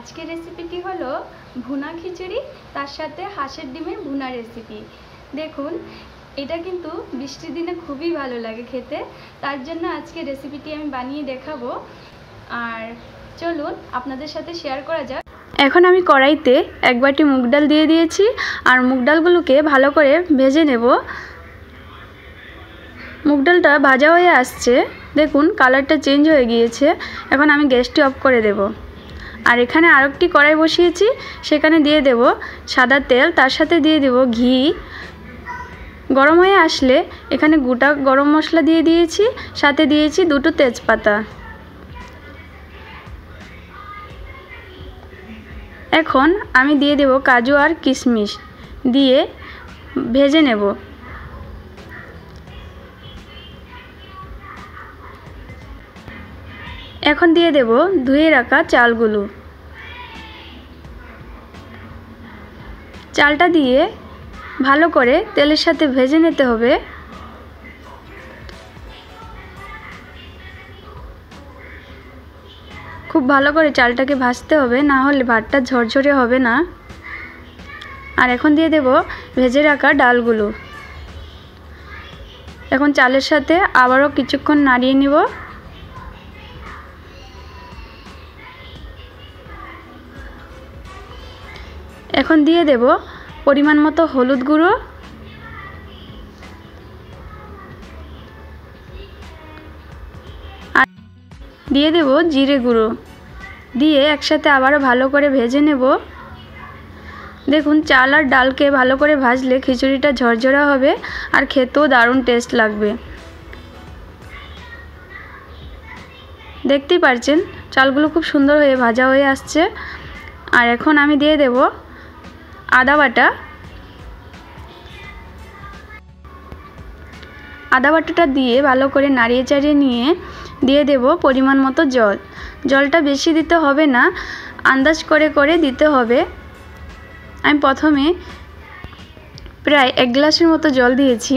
আজকের রেসিপিটি হলো ভুনা খিচুড়ি, তার সাথে হাঁসের ডিমের ভুনা রেসিপি। দেখুন, এটা কিন্তু বৃষ্টির দিনে খুবই ভালো লাগে খেতে, তার জন্য আজকে রেসিপিটি আমি বানিয়ে দেখাবো। আর চলুন আপনাদের সাথে শেয়ার করা যাক। এখন আমি কড়াইতে এক বাটি মুগ ডাল দিয়ে দিয়েছি, আর মুগ ডালগুলোকে ভালো করে ভেজে নেব। মুগ ডালটা ভাজা হয়ে আসছে, দেখুন কালারটা চেঞ্জ হয়ে গিয়েছে। এখন আমি গ্যাসটি অফ করে দেব। আর এখানে আরেকটি কড়াই বসিয়েছি, সেখানে দিয়ে দেব সাদা তেল, তার সাথে দিয়ে দেব ঘি। গরম হয়ে আসলে এখানে গোটা গরম মশলা দিয়ে দিয়েছি, সাথে দিয়েছি দুটো তেজপাতা। এখন আমি দিয়ে দেব কাজু আর কিশমিশ, দিয়ে ভেজে নেব। এখন দিয়ে দেব ধুয়ে রাখা চালগুলো। চালটা দিয়ে ভালো করে তেলের সাথে ভেজে নিতে হবে। খুব ভালো করে চালটাকে ভাজতে হবে, না হলে ভাতটা ঝরঝরে হবে না। আর এখন দিয়ে দেব ভেজে রাখা ডালগুলো। এখন চালের সাথে আবারও কিছুক্ষণ নাড়িয়ে নিব। এখন দিয়ে দেব পরিমাণ মতো হলুদ গুঁড়ো, আর দিয়ে দেব জিরে গুঁড়ো, দিয়ে একসাথে আবারও ভালো করে ভেজে নেব। দেখুন, চাল আর ডালকে ভালো করে ভাজলে খিচুড়িটা ঝরঝরা হবে আর খেতেও দারুণ টেস্ট লাগবে। দেখতেই পাচ্ছেন চালগুলো খুব সুন্দর হয়ে ভাজা হয়ে আসছে। আর এখন আমি দিয়ে দেব আদা বাটা। আদা বাটাটা দিয়ে ভালো করে নাড়িয়ে চাড়িয়ে নিয়ে দিয়ে দেব পরিমাণ মতো জল। জলটা বেশি দিতে হবে না, আন্দাজ করে করে দিতে হবে। আমি প্রথমে প্রায় 1 গ্লাসের মতো জল দিয়েছি,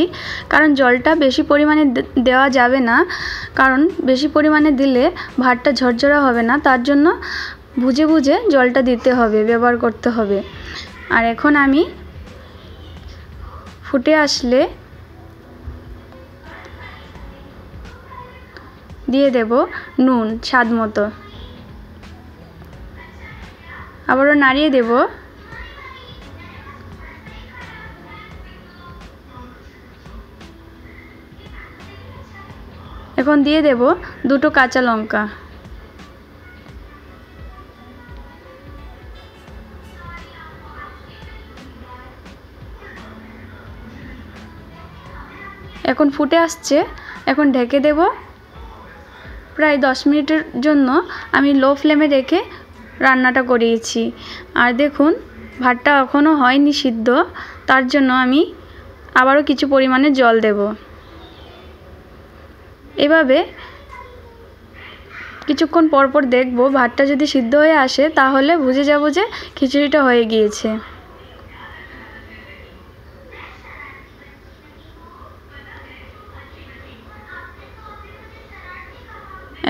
কারণ জলটা বেশি পরিমাণে দেওয়া যাবে না, কারণ বেশি পরিমাণে দিলে ভাতটা ঝরঝরা হবে না। তার জন্য বুঝে বুঝে জলটা দিতে হবে, ব্যবহার করতে হবে। আর এখন আমি ফুটে আসলে দিয়ে দেব নুন স্বাদ মতো, আবারও নাড়িয়ে দেব। এখন দিয়ে দেব দুটো কাঁচা লঙ্কা। এখন ফুটে আসছে, এখন ঢেকে দেব। প্রায় 10 মিনিটের জন্য আমি লো ফ্লেমে রেখে রান্নাটা করিয়েছি। আর দেখুন, ভাতটা এখনও হয়নি সিদ্ধ, তার জন্য আমি আবারও কিছু পরিমাণে জল দেব। এভাবে কিছুক্ষণ পর পর দেখব, ভাতটা যদি সিদ্ধ হয়ে আসে তাহলে বুঝে যাব যে খিচুড়িটা হয়ে গিয়েছে।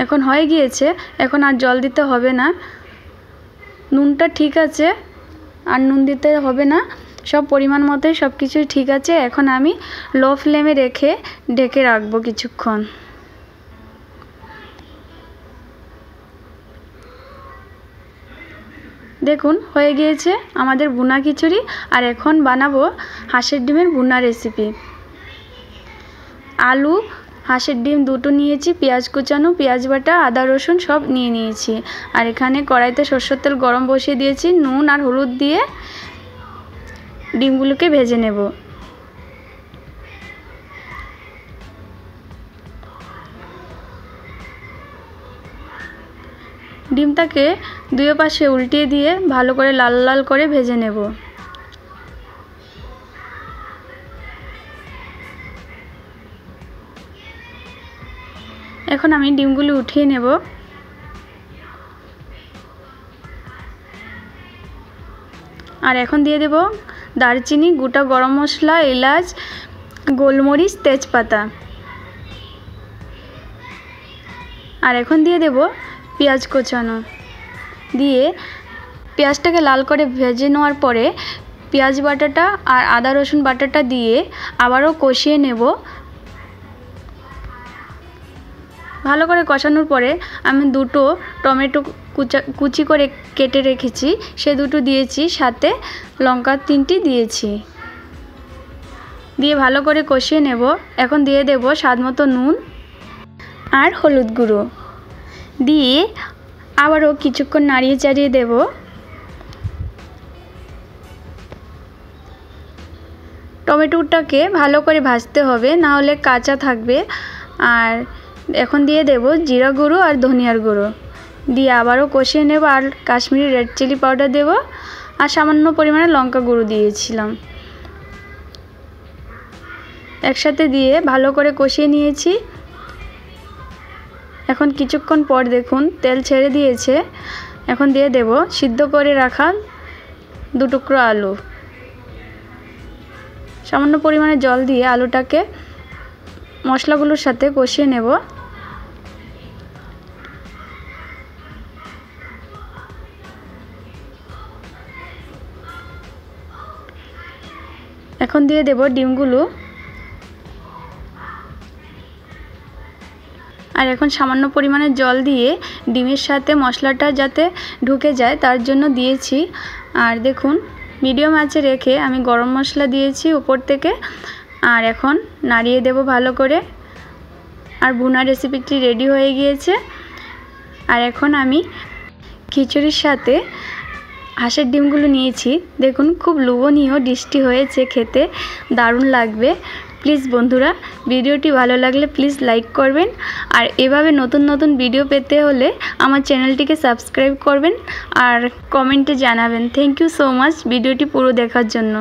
এখন হয়ে গিয়েছে, এখন আর জল দিতে হবে না। নুনটা ঠিক আছে, আর নুন দিতে হবে না, সব পরিমাণ মতোই সব কিছুই ঠিক আছে। এখন আমি লো ফ্লেমে রেখে ঢেকে রাখবো কিছুক্ষণ। দেখুন, হয়ে গিয়েছে আমাদের ভুনা খিচুড়ি। আর এখন বানাবো হাঁসের ডিমের ভুনা রেসিপি। আলু, হাঁসের ডিম দুটো নিয়েছি, পেঁয়াজ কুচানো, পেঁয়াজ বাটা, আদা রসুন সব নিয়ে নিয়েছি। আর এখানে কড়াইতে সরষের তেল গরম বসিয়ে দিয়েছি, নুন আর হলুদ দিয়ে ডিমগুলোকে ভেজে নেব। ডিমটাকে দুই পাশে উল্টিয়ে দিয়ে ভালো করে লাল লাল করে ভেজে নেব। এখন আমি ডিমগুলো উঠিয়ে নেব। আর এখন দিয়ে দেব দারচিনি, গোটা গরম মশলা, এলাচ, গোলমরিচ, তেজপাতা। আর এখন দিয়ে দেব পেঁয়াজ কোচানো, দিয়ে পেঁয়াজটাকে লাল করে ভেজে নেওয়ার পরে পেঁয়াজ বাটাটা আর আদা রসুন বাটাটা দিয়ে আবারও কষিয়ে নেব। ভালো করে কষানোর পরে আমি দুটো টমেটো কুচি করে কেটে রেখেছি, সে দুটো দিয়েছি, সাথে লঙ্কা 3টি দিয়েছি, দিয়ে ভালো করে কষিয়ে নেব। এখন দিয়ে দেব স্বাদমতো নুন আর হলুদ গুঁড়ো, দিয়ে আবারও কিছুক্ষণ নাড়িয়ে চাড়িয়ে দেব। টমেটোটাকে ভালো করে ভাজতে হবে, না হলে কাঁচা থাকবে। আর এখন দিয়ে দেব জিরা গুঁড়ো আর ধনিয়ার গুঁড়ো, দিয়ে আবারও কষিয়ে নেব। আর কাশ্মীরি রেড চিলি পাউডার দেব, আর সামান্য পরিমাণে লঙ্কা গুঁড়ো দিয়েছিলাম, একসাথে দিয়ে ভালো করে কষিয়ে নিয়েছি। এখন কিছুক্ষণ পর দেখুন তেল ছেড়ে দিয়েছে। এখন দিয়ে দেব সিদ্ধ করে রাখা 2 টুকরো আলু, সামান্য পরিমাণে জল দিয়ে আলুটাকে মশলাগুলোর সাথে কষিয়ে নেব। এখন দিয়ে দেব ডিমগুলো, আর এখন সামান্য পরিমাণে জল দিয়ে ডিমের সাথে মশলাটা যাতে ঢুকে যায় তার জন্য দিয়েছি। আর দেখুন মিডিয়াম আঁচে রেখে আমি গরম মশলা দিয়েছি উপর থেকে। আর এখন নাড়িয়ে দেব ভালো করে। আর ভুনা রেসিপিটি রেডি হয়ে গিয়েছে। আর এখন আমি খিচুড়ির সাথে হাঁসের ডিমগুলো নিয়েছি, দেখুন খুব লোভনীয় ডিশটি হয়েছে, খেতে দারুণ লাগবে। প্লিজ বন্ধুরা, ভিডিওটি ভালো লাগলে প্লিজ লাইক করবেন, আর এভাবে নতুন নতুন ভিডিও পেতে হলে আমার চ্যানেলটিকে সাবস্ক্রাইব করবেন আর কমেন্টে জানাবেন। থ্যাংক ইউ সো মাচ ভিডিওটি পুরো দেখার জন্য।